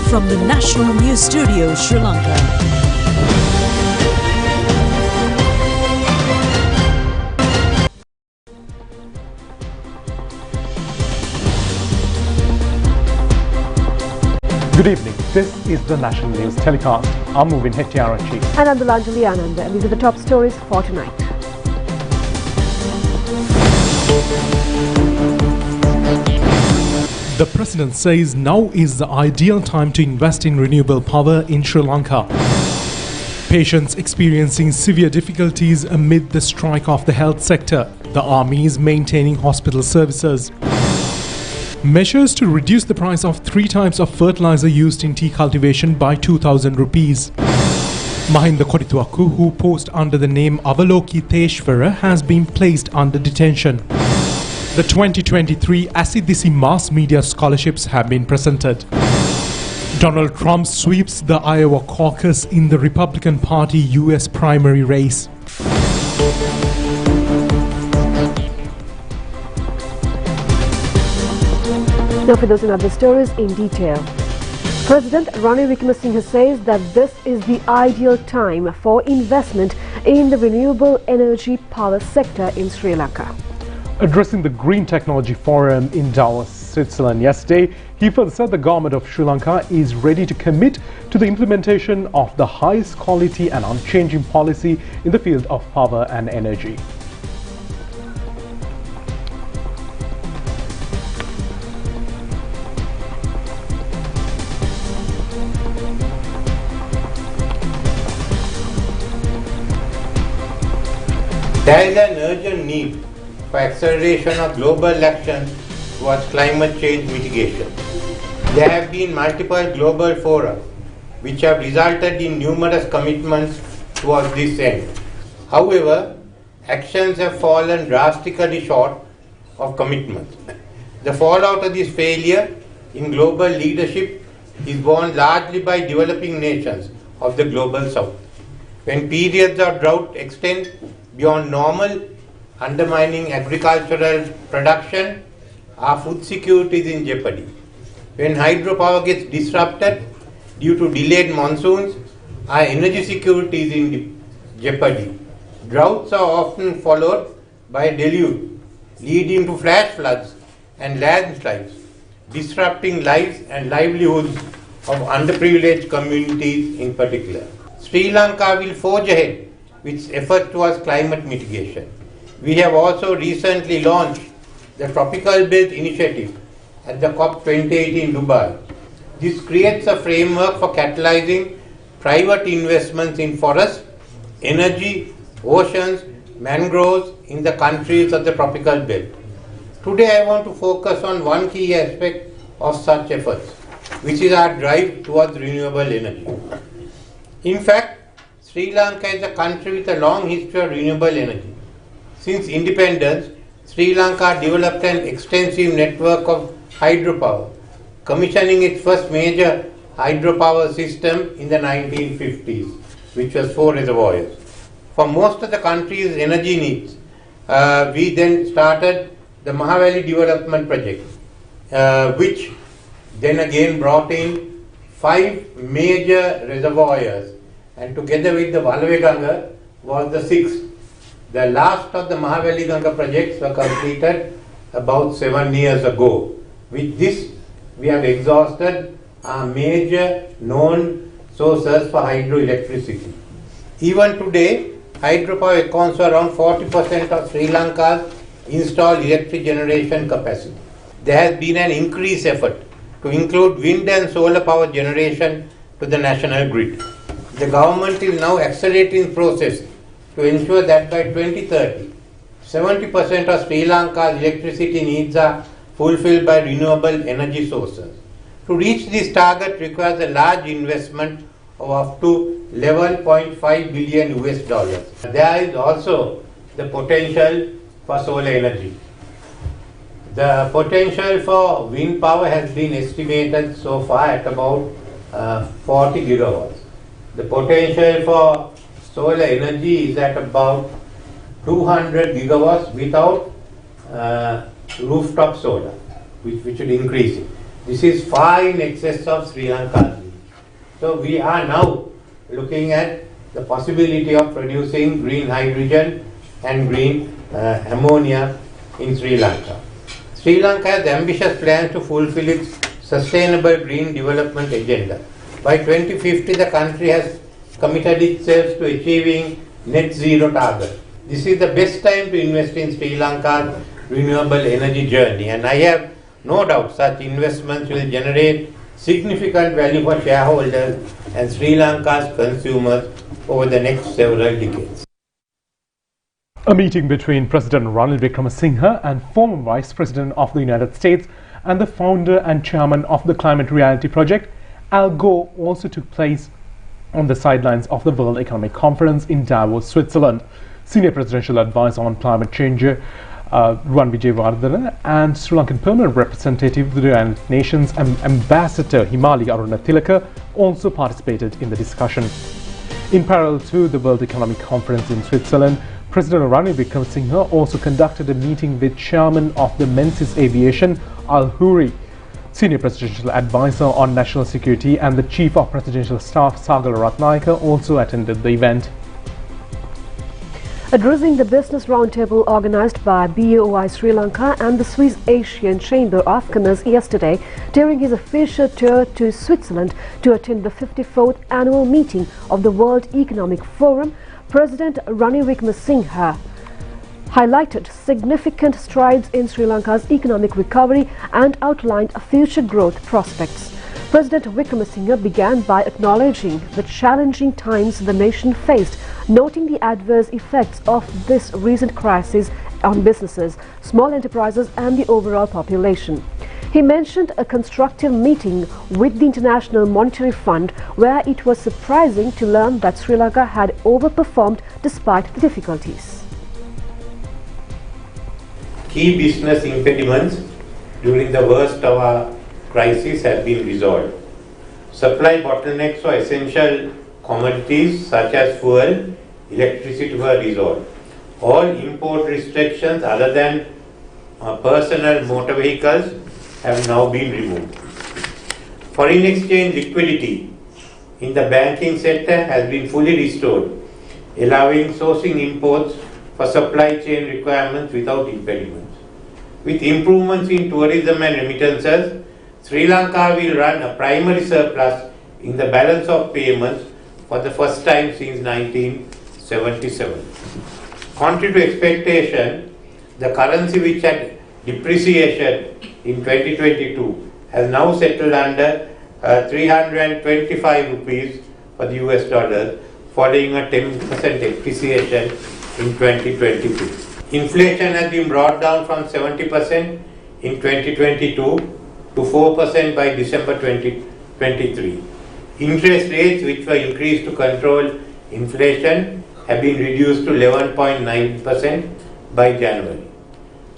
from the National News Studio, Sri Lanka. Good evening. This is the National News Telecast. I'm Mubin Hettiarachchi. And I'm Dulanjali Anand. And these are the top stories for tonight. The President says now is the ideal time to invest in renewable power in Sri Lanka. Patients experiencing severe difficulties amid the strike of the health sector. The army is maintaining hospital services. Measures to reduce the price of 3 types of fertilizer used in tea cultivation by 2,000 rupees. Mahinda Kodituaku, who posed under the name Avaloki Teshwara, has been placed under detention. The 2023 Asidisi Mass Media Scholarships have been presented. Donald Trump sweeps the Iowa caucus in the Republican Party US primary race. Now for those and other stories in detail. President Ranil Wickremesinghe says that this is the ideal time for investment in the renewable energy power sector in Sri Lanka. Addressing the Green Technology Forum in Davos, Switzerland yesterday, he further said the government of Sri Lanka is ready to commit to the implementation of the highest quality and unchanging policy in the field of power and energy. There is an urgent need for acceleration of global action towards climate change mitigation. There have been multiple global fora which have resulted in numerous commitments towards this end. However, actions have fallen drastically short of commitments. The fallout of this failure in global leadership is borne largely by developing nations of the global south. When periods of drought extend beyond normal, undermining agricultural production, our food security is in jeopardy. When hydropower gets disrupted due to delayed monsoons, our energy security is in jeopardy. Droughts are often followed by a deluge, leading to flash floods and landslides, disrupting lives and livelihoods of underprivileged communities in particular. Sri Lanka will forge ahead with its efforts towards climate mitigation. We have also recently launched the Tropical Belt Initiative at the COP28 in Dubai. This creates a framework for catalyzing private investments in forests, energy, oceans, mangroves in the countries of the Tropical Belt. Today I want to focus on one key aspect of such efforts, which is our drive towards renewable energy. In fact, Sri Lanka is a country with a long history of renewable energy. Since independence, Sri Lanka developed an extensive network of hydropower, commissioning its first major hydropower system in the 1950s, which was 4 reservoirs. For most of the country's energy needs, we then started the Mahavali Development Project, which then again brought in 5 major reservoirs, and together with the Valave Ganga was the 6th. The last of the Mahavali Ganga projects were completed about 7 years ago. With this, we have exhausted our major known sources for hydroelectricity. Even today, hydropower accounts for around 40% of Sri Lanka's installed electric generation capacity. There has been an increased effort to include wind and solar power generation to the national grid. The government is now accelerating the process to ensure that by 2030, 70% of Sri Lanka's electricity needs are fulfilled by renewable energy sources. To reach this target requires a large investment of up to $11.5 billion US. There is also the potential for solar energy. The potential for wind power has been estimated so far at about 40 gigawatts. The potential for solar energy is at about 200 gigawatts without rooftop solar, which should increase it. This is far in excess of Sri Lanka's So we are now looking at the possibility of producing green hydrogen and green ammonia in Sri Lanka. Sri Lanka has ambitious plans to fulfill its sustainable green development agenda. By 2050, the country has committed itself to achieving net zero target. This is the best time to invest in Sri Lanka's renewable energy journey, and I have no doubt such investments will generate significant value for shareholders and Sri Lanka's consumers over the next several decades. A meeting between President Ranil Wickremesinghe and former Vice President of the United States and the founder and chairman of the Climate Reality Project, Al Gore, also took place on the sidelines of the World Economic Conference in Davos, Switzerland. Senior Presidential Advisor on Climate Change, Vijay and Sri Lankan Permanent Representative of the United Nations Ambassador Himali Arunatilaka also participated in the discussion. In parallel to the World Economic Conference in Switzerland, President Ranil Wickremesinghe also conducted a meeting with Chairman of the Menzies Aviation, Al Huri. Senior Presidential Advisor on National Security and the Chief of Presidential Staff, Sagal Ratnayaka, also attended the event. Addressing the business roundtable organized by BOI Sri Lanka and the Swiss Asian Chamber of Commerce yesterday during his official tour to Switzerland to attend the 54th annual meeting of the World Economic Forum, President Ranil Wickremesinghe highlighted significant strides in Sri Lanka's economic recovery and outlined future growth prospects. President Wickremesinghe began by acknowledging the challenging times the nation faced, noting the adverse effects of this recent crisis on businesses, small enterprises and the overall population. He mentioned a constructive meeting with the International Monetary Fund where it was surprising to learn that Sri Lanka had overperformed despite the difficulties. Key business impediments during the worst of our crisis have been resolved. Supply bottlenecks for essential commodities such as fuel, electricity were resolved. All import restrictions other than personal motor vehicles have now been removed. Foreign exchange liquidity in the banking sector has been fully restored, allowing sourcing imports for supply chain requirements without impediments. With improvements in tourism and remittances, Sri Lanka will run a primary surplus in the balance of payments for the first time since 1977. Contrary to expectation, the currency which had depreciation in 2022 has now settled under 325 rupees for the US dollar, following a 10% depreciation in 2022. Inflation has been brought down from 70% in 2022 to 4% by December 2023. Interest rates, which were increased to control inflation, have been reduced to 11.9% by January.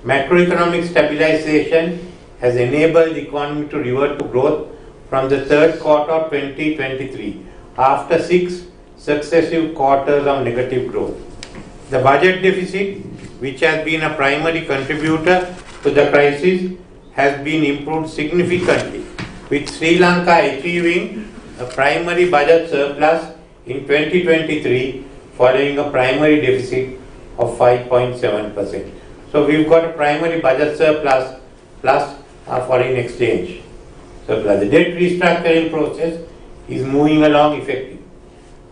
Macroeconomic stabilization has enabled the economy to revert to growth from the third quarter of 2023 after 6 successive quarters of negative growth. The budget deficit, which has been a primary contributor to the crisis, has been improved significantly, with Sri Lanka achieving a primary budget surplus in 2023 following a primary deficit of 5.7%. So we've got a primary budget surplus plus a foreign exchange surplus. The debt restructuring process is moving along effectively.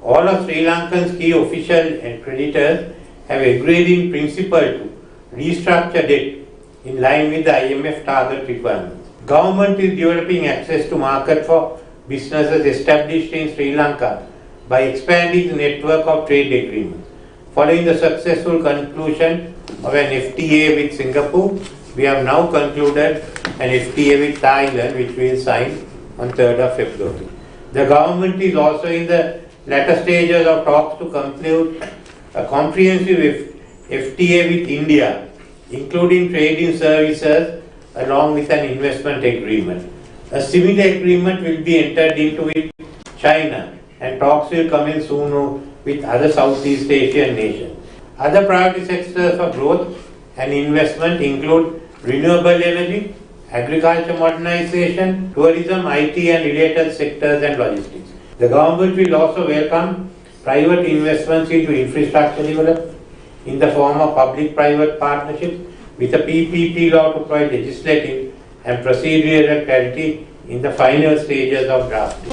All of Sri Lankan's key officials and creditors have agreed in principle to restructure debt in line with the IMF target requirements. Government is developing access to market for businesses established in Sri Lanka by expanding the network of trade agreements. Following the successful conclusion of an FTA with Singapore, we have now concluded an FTA with Thailand, which we will sign on 3rd of February. The government is also in the latter stages of talks to conclude a comprehensive FTA with India, including trade in services along with an investment agreement. A similar agreement will be entered into with China, and talks will commence soon with other Southeast Asian nations. Other priority sectors for growth and investment include renewable energy, agriculture modernization, tourism, IT and related sectors and logistics. The government will also welcome private investments into infrastructure development in the form of public-private partnerships with a PPP law to provide legislative and procedural clarity in the final stages of drafting.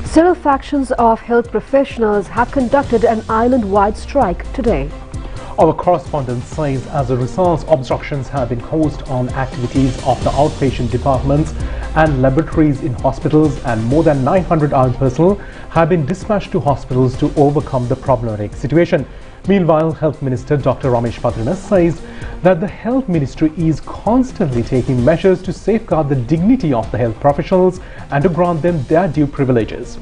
Several factions of health professionals have conducted an island-wide strike today. Our correspondent says as a result, obstructions have been caused on activities of the outpatient departments and laboratories in hospitals, and more than 900 armed personnel have been dispatched to hospitals to overcome the problematic situation. Meanwhile, Health Minister Dr. Ramesh Patrana says that the Health Ministry is constantly taking measures to safeguard the dignity of the health professionals and to grant them their due privileges.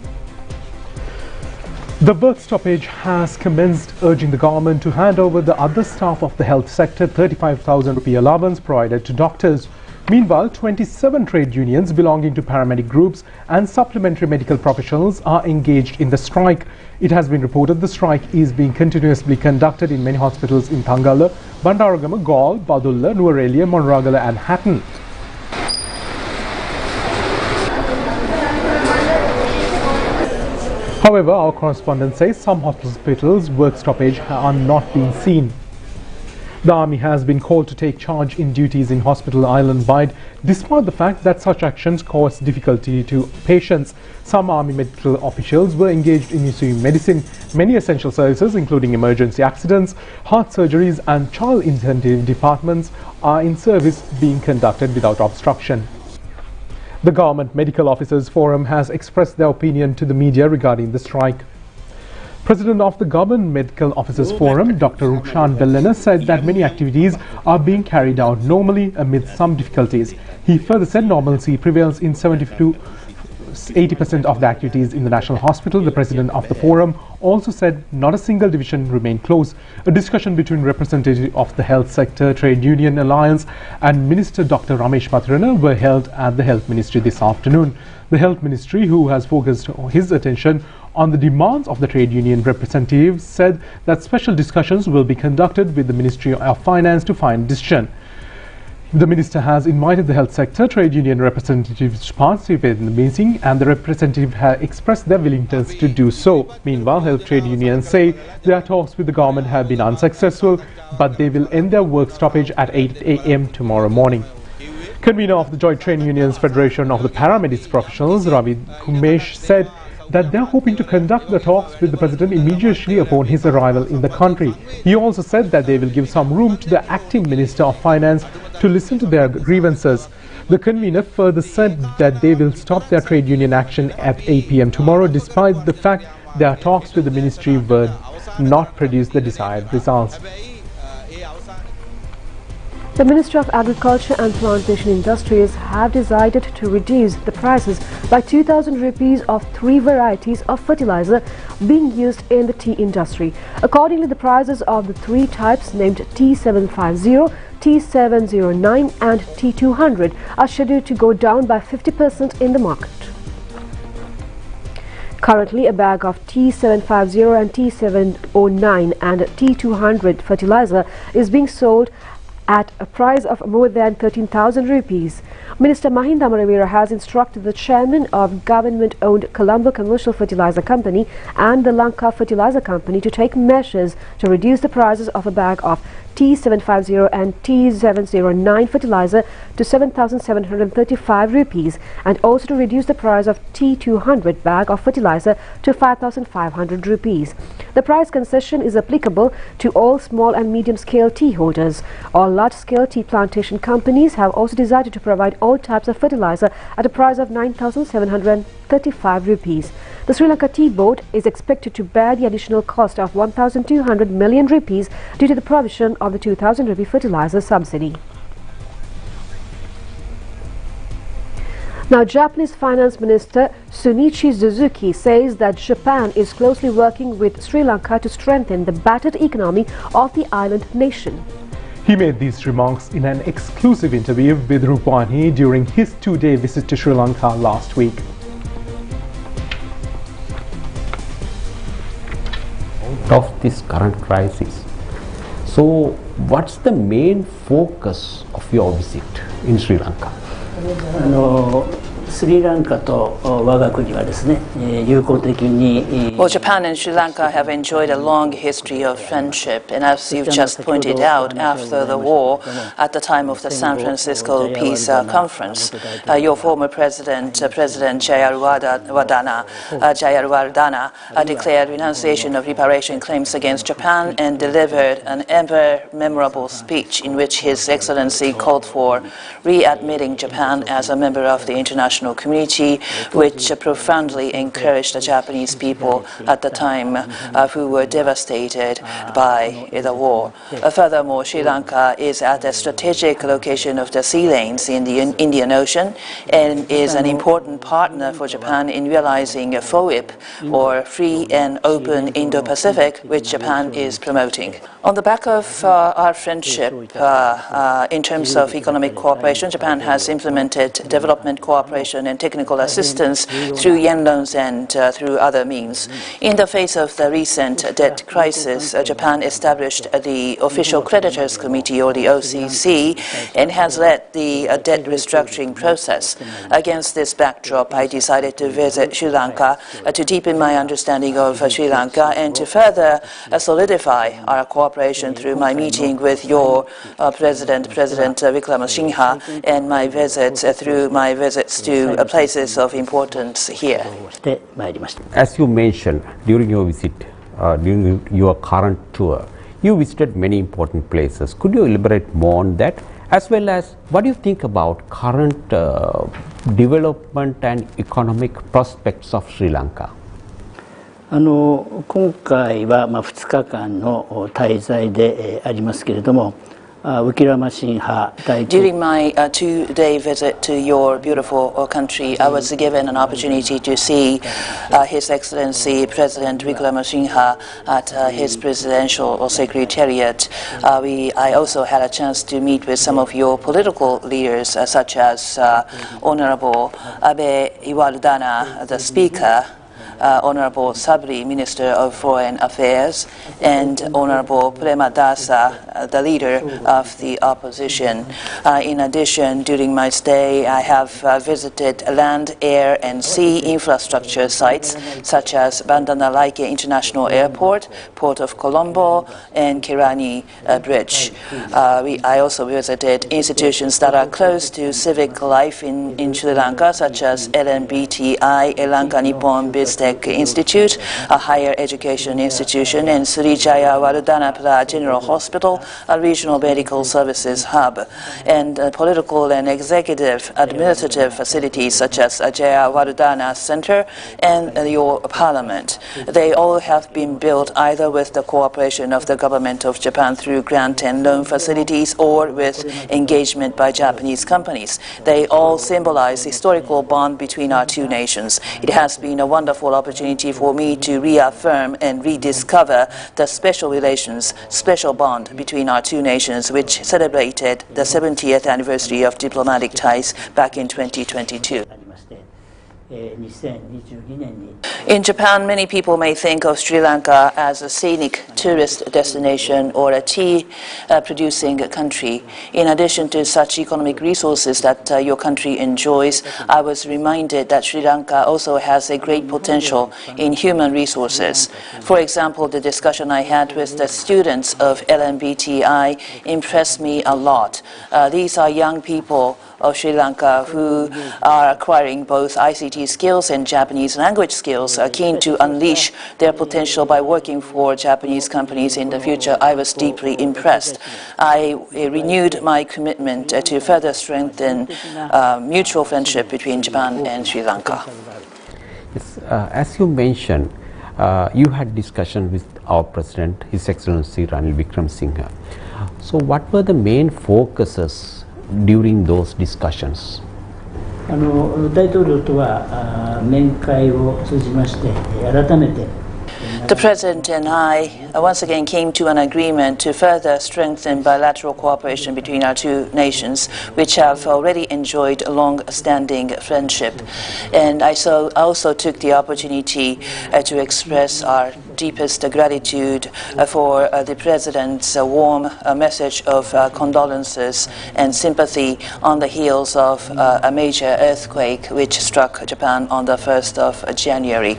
The work stoppage has commenced, urging the government to hand over the other staff of the health sector 35,000 rupee allowance provided to doctors. Meanwhile, 27 trade unions belonging to paramedic groups and supplementary medical professionals are engaged in the strike. It has been reported the strike is being continuously conducted in many hospitals in Thangala, Bandaragama, Gaul, Badulla, Nuwara, Monragala and Hatton. However, our correspondent says some hospitals' work stoppage are not being seen. The army has been called to take charge in duties in hospital island-wide, despite the fact that such actions cause difficulty to patients. Some army medical officials were engaged in issuing medicine. Many essential services, including emergency accidents, heart surgeries and child intensive departments, are in service being conducted without obstruction. The Government Medical Officers Forum has expressed their opinion to the media regarding the strike. President of the Government Medical Officers Forum, Dr. Rukshan Bellena, said that many activities are being carried out normally amid some difficulties. He further said normalcy prevails in 70 to 80% of the activities in the National Hospital. The President of the Forum also said not a single division remained closed. A discussion between representatives of the health sector, Trade Union Alliance and Minister Dr. Ramesh Patrana were held at the Health Ministry this afternoon. The Health Ministry, who has focused his attention on the demands of the trade union representatives, said that special discussions will be conducted with the Ministry of Finance to find a decision. The Minister has invited the health sector, trade union representatives to participate in the meeting, and the representatives have expressed their willingness to do so. Meanwhile, health trade unions say their talks with the government have been unsuccessful, but they will end their work stoppage at 8 a.m. tomorrow morning. Convener of the Joint Trade Unions Federation of the Paramedics Professionals, Ravi Kumesh, said that they are hoping to conduct the talks with the President immediately upon his arrival in the country. He also said that they will give some room to the acting Minister of Finance to listen to their grievances. The convener further said that they will stop their trade union action at 8 p.m. tomorrow, despite the fact their talks with the ministry would not produce the desired results. The Ministry of Agriculture and Plantation Industries have decided to reduce the prices by 2,000 rupees of 3 varieties of fertilizer being used in the tea industry. Accordingly, the prices of the 3 types named T750, T709 and T200 are scheduled to go down by 50% in the market. Currently, a bag of T750 and T709 and T200 fertilizer is being sold at a price of more than 13,000 rupees. Minister Mahinda Amaravira has instructed the chairman of government-owned Columbo Commercial Fertilizer Company and the Lanka Fertilizer Company to take measures to reduce the prices of a bag of T750 and T709 fertilizer to 7,735 rupees and also to reduce the price of T200 bag of fertilizer to 5,500 rupees. The price concession is applicable to all small and medium-scale tea holders. All large-scale tea plantation companies have also decided to provide all types of fertilizer at a price of 9,735 rupees. The Sri Lanka Tea Board is expected to bear the additional cost of 1,200 million rupees due to the provision of the 2,000 rupee fertilizer subsidy. Now, Japanese Finance Minister Sunichi Suzuki says that Japan is closely working with Sri Lanka to strengthen the battered economy of the island nation. He made these remarks in an exclusive interview with Rupavahini during his 2-day visit to Sri Lanka last week. Of this current crisis. So, what's the main focus of your visit in Sri Lanka? スリランカと我が国はですね、友好的に Well, Japan and Sri Lanka have enjoyed a long history of friendship, and as you've just pointed out, after the war, at the time of the San Francisco Peace Conference, your former president, President Jayarwardana, declared renunciation of reparation claims against Japan and delivered an ever-memorable speech in which His Excellency called for readmitting Japan as a member of the international community, which profoundly encouraged the Japanese people at the time who were devastated by the war. Furthermore, Sri Lanka is at a strategic location of the sea lanes in the Indian Ocean and is an important partner for Japan in realizing a FOIP, or Free and Open Indo-Pacific, which Japan is promoting. On the back of our friendship, in terms of economic cooperation, Japan has implemented development cooperation and technical assistance through yen loans and through other means. In the face of the recent debt crisis, Japan established the Official Creditors Committee, or the OCC, and has led the debt restructuring process. Against this backdrop, I decided to visit Sri Lanka to deepen my understanding of Sri Lanka and to further solidify our cooperation through my meeting with your President Wickremesinghe, and my visits to places of importance here. As you mentioned during your visit, during your current tour, you visited many important places. Could you elaborate more on that, as well as what do you think about current development and economic prospects of Sri Lanka? 今回は2日間の滞在でありますけれども、During my two-day visit to your beautiful country, I was given an opportunity to see His Excellency President Wickremesinghe at his presidential secretariat. I also had a chance to meet with some of your political leaders, such as Honorable Abe Iwardana, the Speaker, Honorable Sabri, Minister of Foreign Affairs, and Honorable Premadasa, the leader of the opposition. In addition, during my stay, I have visited land, air, and sea infrastructure sites such as Bandana-Laike International Airport, Port of Colombo, and Kirani Bridge. I also visited institutions that are close to civic life in Sri Lanka, such as LNBTI, Lanka Nippon Biztech Institute, a higher education institution, and Sri Jayawardana General Hospital, a regional medical services hub, and political and executive administrative facilities such as Jayawardana Center and your parliament. They all have been built either with the cooperation of the government of Japan through grant and loan facilities or with engagement by Japanese companies. They all symbolize historical bond between our two nations. It has been a wonderful opportunity for me to reaffirm and rediscover the special relations, special bond between our two nations, which celebrated the 70th anniversary of diplomatic ties back in 2022. In Japan, many people may think of Sri Lanka as a scenic tourist destination or a tea-producing country. In addition to such economic resources that your country enjoys, I was reminded that Sri Lanka also has a great potential in human resources. For example, the discussion I had with the students of LNBTI impressed me a lot. These are young people of Sri Lanka who are acquiring both ICT skills and Japanese language skills, keen to unleash their potential by working for Japanese companies in the future. I was deeply impressed. I renewed my commitment to further strengthen mutual friendship between Japan and Sri Lanka. Yes, as you mentioned, you had discussion with our President, His Excellency Ranil Wickremesinghe. So what were the main focuses during those discussions? 大統領とは面会を通じまして改めて The President and I once again came to an agreement to further strengthen bilateral cooperation between our two nations, which have already enjoyed a long-standing friendship. And I also took the opportunity to express our deepest gratitude for the President's warm message of condolences and sympathy on the heels of a major earthquake which struck Japan on the 1st of January.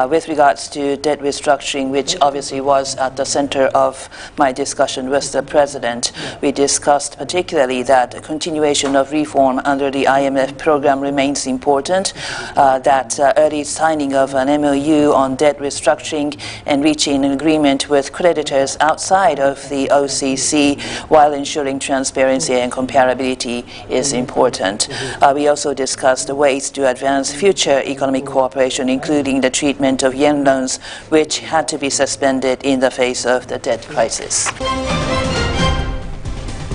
With regards to debt restructuring, which obviously was at the center of my discussion with the President, we discussed particularly that a continuation of reform under the IMF program remains important, that early signing of an MOU on debt restructuring and reaching an agreement with creditors outside of the OCC while ensuring transparency and comparability is important. We also discussed the ways to advance future economic cooperation, including the treatment of yen loans, which had to be suspended in the face of the debt crisis.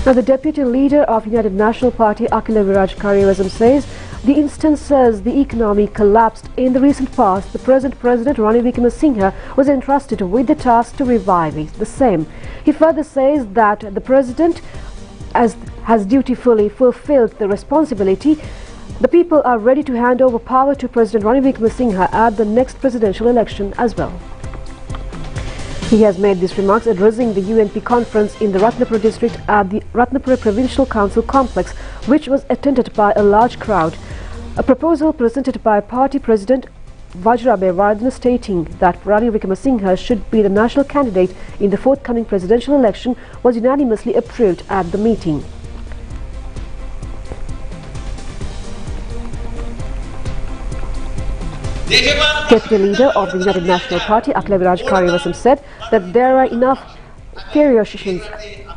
Now, the deputy leader of United National Party, Akhila Viraj Karyavasam, says the instances the economy collapsed in the recent past, the present President Ranil Wickremesinghe was entrusted with the task to revive the same. He further says that the President has dutifully fulfilled the responsibility. The people are ready to hand over power to President Ranil Wickremesinghe at the next presidential election as well. He has made these remarks addressing the UNP conference in the Ratnapura district at the Ratnapura Provincial Council complex, which was attended by a large crowd. A proposal presented by Party President Wickremesinghe stating that Ranil Wickremesinghe should be the national candidate in the forthcoming presidential election was unanimously approved at the meeting. Deputy leader of the United National Party, Akhila Viraj Karyavasam, said that there are enough negotiations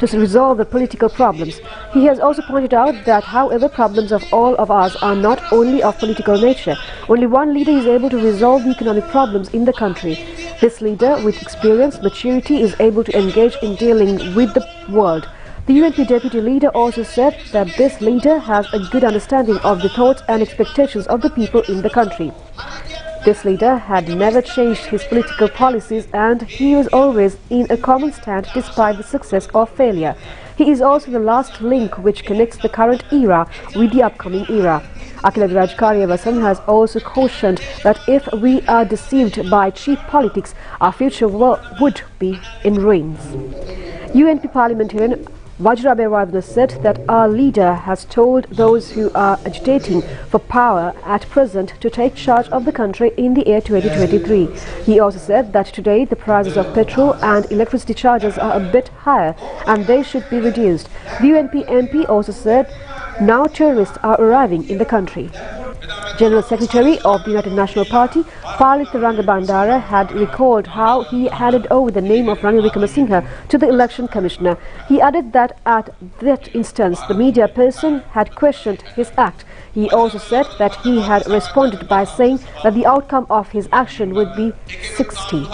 to resolve the political problems. He has also pointed out that however problems of all of us are not only of political nature, only one leader is able to resolve the economic problems in the country. This leader with experience, maturity is able to engage in dealing with the world. The UNP deputy leader also said that this leader has a good understanding of the thoughts and expectations of the people in the country. This leader had never changed his political policies and he was always in a common stand despite the success or failure. He is also the last link which connects the current era with the upcoming era. Akhila Viraj Karyavasam has also cautioned that if we are deceived by cheap politics, our future would be in ruins. UNP parliamentarian Wickremesinghe said that our leader has told those who are agitating for power at present to take charge of the country in the year 2023. He also said that today the prices of petrol and electricity charges are a bit higher and they should be reduced. The UNP MP also said now tourists are arriving in the country. General Secretary of the United National Party, Palitharanga Bandara, had recalled how he handed over the name of Ranil Wickremesinghe to the Election Commissioner. He added that at that instance the media person had questioned his act. He also said that he had responded by saying that the outcome of his action would be 60.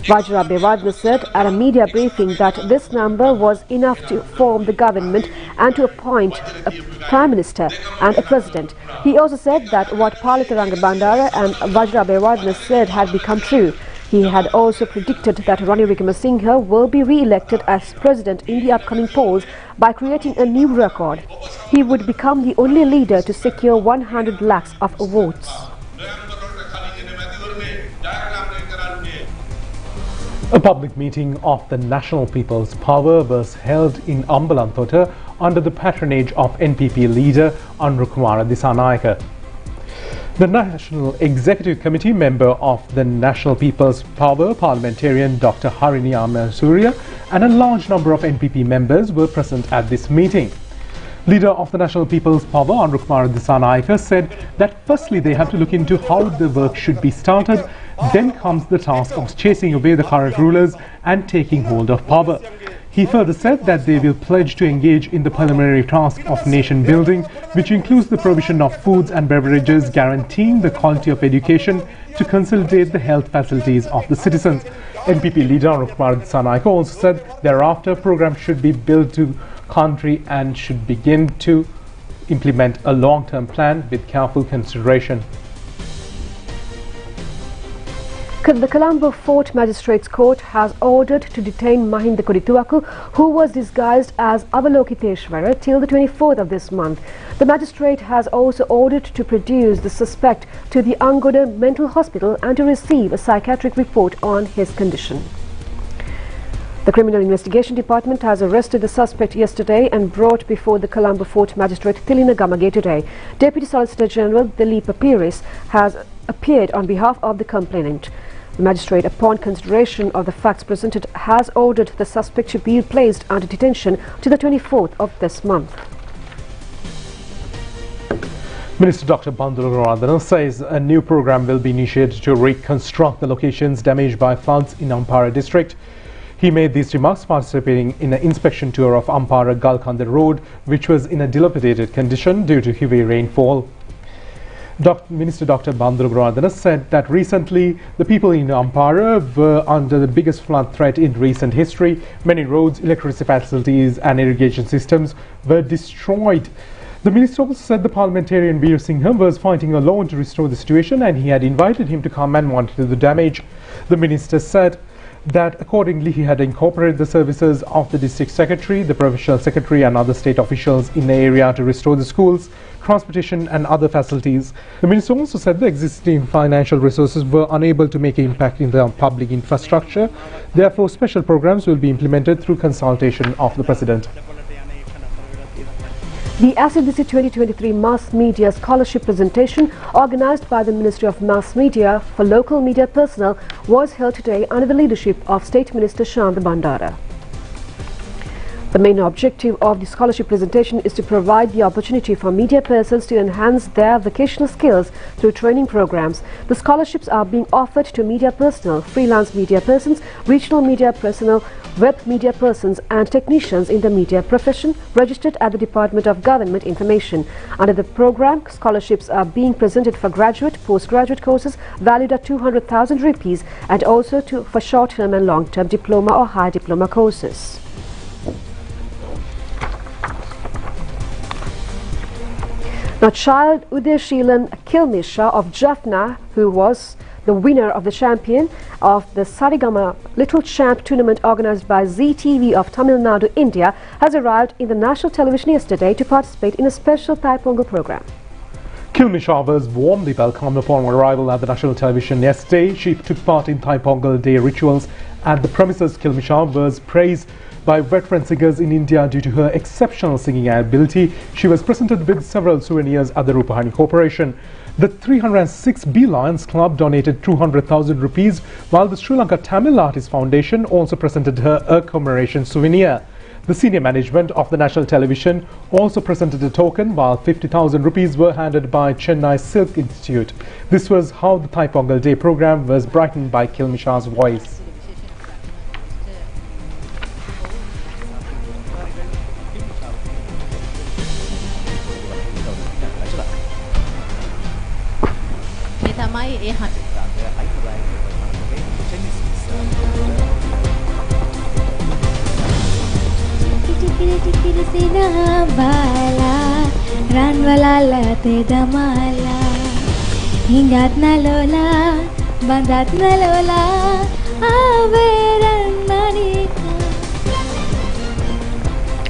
Wickremesinghe said at a media briefing that this number was enough to form the government and to appoint a Prime Minister and a President. He also said that what Palitharanga Bandara and Wickremesinghe said had become true. He had also predicted that Ranil Wickremesinghe will be re-elected as President in the upcoming polls by creating a new record. He would become the only leader to secure 100 lakhs of votes. A public meeting of the National People's Power was held in Ambalantota under the patronage of NPP leader Anurukumara Dissanayake. The National Executive Committee member of the National People's Power parliamentarian Dr. Harini Amarasuriya and a large number of NPP members were present at this meeting. Leader of the National People's Power, Anurukumara Dissanayake, said that firstly they have to look into how the work should be started, then comes the task of chasing away the current rulers and taking hold of power. He further said that they will pledge to engage in the preliminary task of nation building, which includes the provision of foods and beverages, guaranteeing the quality of education to consolidate the health facilities of the citizens. NPP leader Anurukumara Dissanayake also said thereafter programs should be built to country and should begin to implement a long-term plan with careful consideration. The Columbo Fort Magistrates Court has ordered to detain Mahinda Kodituaku, who was disguised as Avalokiteshwara till the 24th of this month. The magistrate has also ordered to produce the suspect to the Angoda Mental Hospital and to receive a psychiatric report on his condition. The Criminal Investigation Department has arrested the suspect yesterday and brought before the Columbo Fort Magistrate Tilina Gamage today. Deputy Solicitor General Dileep Pires has appeared on behalf of the complainant. The magistrate, upon consideration of the facts presented, has ordered the suspect to be placed under detention to the 24th of this month. Minister Dr. Bandru Ranil says a new program will be initiated to reconstruct the locations damaged by floods in Ampara district. He made these remarks participating in an inspection tour of Ampara Galkanda Road, which was in a dilapidated condition due to heavy rainfall. Minister Dr. Bandru Ranil said that recently the people in Ampara were under the biggest flood threat in recent history. Many roads, electricity facilities and irrigation systems were destroyed. The minister also said the parliamentarian Wickremesinghe was fighting alone to restore the situation and he had invited him to come and monitor the damage. The minister said that accordingly he had incorporated the services of the district secretary, the provincial secretary and other state officials in the area to restore the schools, transportation and other facilities. The minister also said the existing financial resources were unable to make an impact in the public infrastructure. Therefore, special programs will be implemented through consultation of the President. The SNDC 2023 Mass Media Scholarship presentation, organized by the Ministry of Mass Media for local media personnel, was held today under the leadership of State Minister Shanda Bandara. The main objective of the scholarship presentation is to provide the opportunity for media persons to enhance their vocational skills through training programs. The scholarships are being offered to media personnel, freelance media persons, regional media personnel, web media persons and technicians in the media profession registered at the Department of Government Information. Under the program, scholarships are being presented for graduate, postgraduate courses valued at 200,000 rupees and also for short-term and long-term diploma or higher diploma courses. Now, child Udeshilan Kilmisha of Jaffna, who was the winner of the champion of the Sarigama Little Champ tournament organized by ZTV of Tamil Nadu, India, has arrived in the national television yesterday to participate in a special Thai Pongal program. Kilmisha was warmly welcomed upon arrival at the national television yesterday. She took part in Thai Pongal Day rituals at the premises. Kilmisha was praised by veteran singers in India due to her exceptional singing ability. She was presented with several souvenirs at the Rupavahini Corporation. The 306B Lions Club donated 200,000 rupees, while the Sri Lanka Tamil Artists Foundation also presented her a commemoration souvenir. The senior management of the national television also presented a token, while 50,000 rupees were handed by Chennai Silk Institute. This was how the Thai Pongal Day program was brightened by Kilmisha's voice.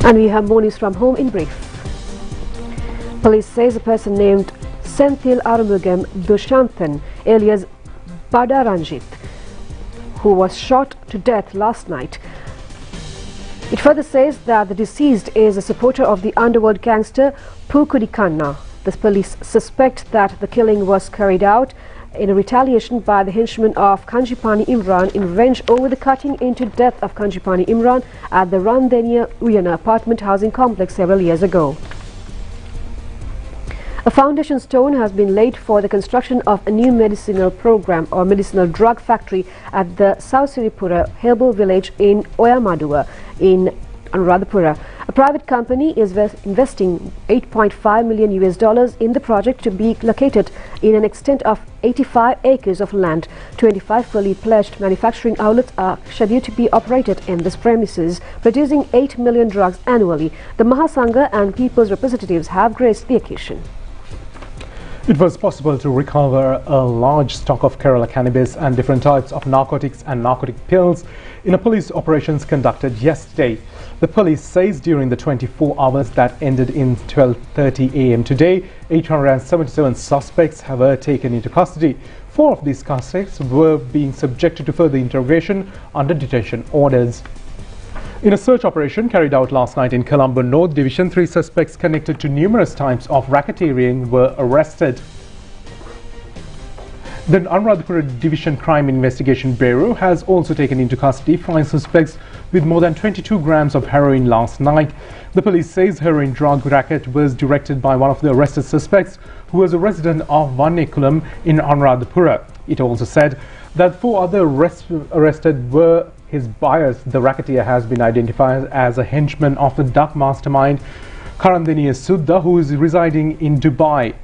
And we have more news from home in brief. Police says a person named Senthil Arumugam Dushanthan, alias Badaranjit, who was shot to death last night. It further says that the deceased is a supporter of the underworld gangster Pukudi Kanna. The police suspect that the killing was carried out in a retaliation by the henchman of Kanjipani Imran in revenge over the cutting into death of Kanjipani Imran at the Randenia Uyana apartment housing complex several years ago. A foundation stone has been laid for the construction of a new medicinal program or medicinal drug factory at the South Siripura Herbal Village in Oyamadua in Anuradhapura. A private company is investing $8.5 million in the project to be located in an extent of 85 acres of land. 25 fully pledged manufacturing outlets are scheduled to be operated in this premises, producing 8 million drugs annually. The Mahasangha and people's representatives have graced the occasion. It was possible to recover a large stock of Kerala cannabis and different types of narcotics and narcotic pills in a police operations conducted yesterday. The police says during the 24 hours that ended in 12:30 a.m. today, 877 suspects were taken into custody. 4 of these suspects were being subjected to further interrogation under detention orders. In a search operation carried out last night in Columbo North Division, 3 suspects connected to numerous types of racketeering were arrested. The Anuradhapura Division Crime Investigation Bureau has also taken into custody 5 suspects with more than 22 grams of heroin last night. The police says heroin drug racket was directed by one of the arrested suspects, who was a resident of Vannekulam in Anuradhapura. It also said that 4 other arrested were his buyers. The racketeer has been identified as a henchman of the dark mastermind Karandiniya Suddha, who is residing in Dubai.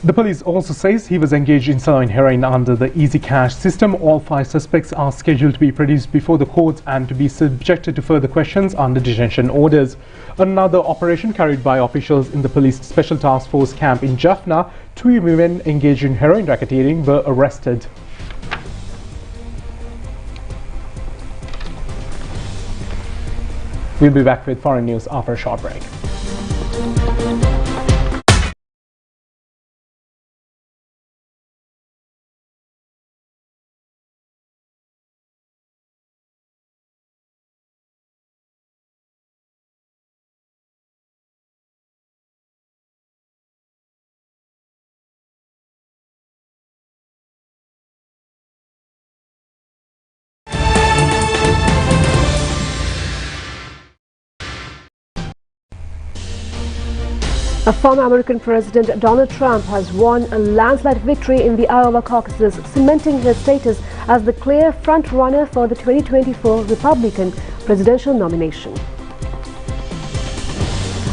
The police also says he was engaged in selling heroin under the Easy Cash system. All 5 suspects are scheduled to be produced before the courts and to be subjected to further questions under detention orders. Another operation carried by officials in the police special task force camp in Jaffna, 2 women engaged in heroin racketeering were arrested. We'll be back with foreign news after a short break. A former American President Donald Trump has won a landslide victory in the Iowa caucuses, cementing his status as the clear front-runner for the 2024 Republican presidential nomination.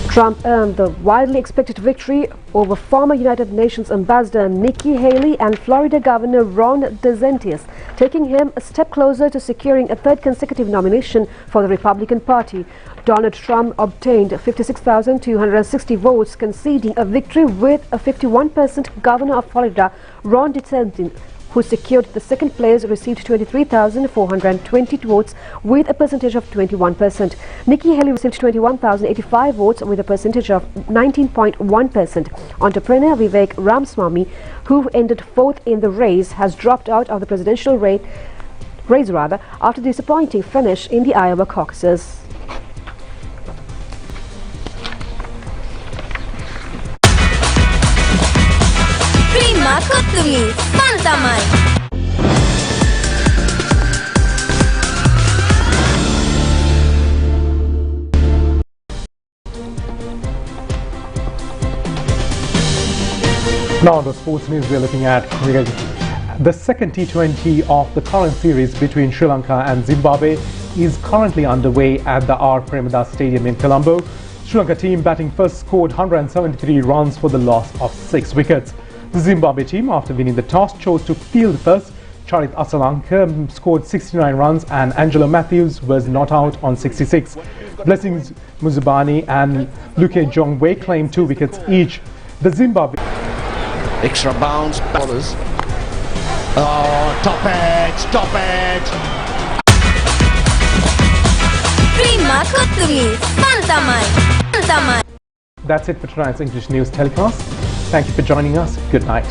Trump earned the widely expected victory over former United Nations Ambassador Nikki Haley and Florida Governor Ron DeSantis, taking him a step closer to securing a 3rd consecutive nomination for the Republican Party. Donald Trump obtained 56,260 votes, conceding a victory with a 51%. Governor of Florida, Ron DeSantis, who secured the 2nd place, received 23,420 votes with a percentage of 21%. Nikki Haley received 21,085 votes with a percentage of 19.1%. Entrepreneur Vivek Ramaswamy, who ended 4th in the race, has dropped out of the presidential race after the disappointing finish in the Iowa caucuses. Now on the sports news, we are looking at cricket. The 2nd T20 of the current series between Sri Lanka and Zimbabwe is currently underway at the R. Premadasa Stadium in Colombo. Sri Lanka team batting first scored 173 runs for the loss of 6 wickets. The Zimbabwe team, after winning the toss, chose to field first. Charith Asalanka scored 69 runs and Angelo Matthews was not out on 66. Blessings Muzabani and Luke Jongwe claimed 2 wickets each. The Zimbabwe extra bounce bowlers. Oh, top edge, top edge. That's it for tonight's English News telecast. Thank you for joining us. Good night.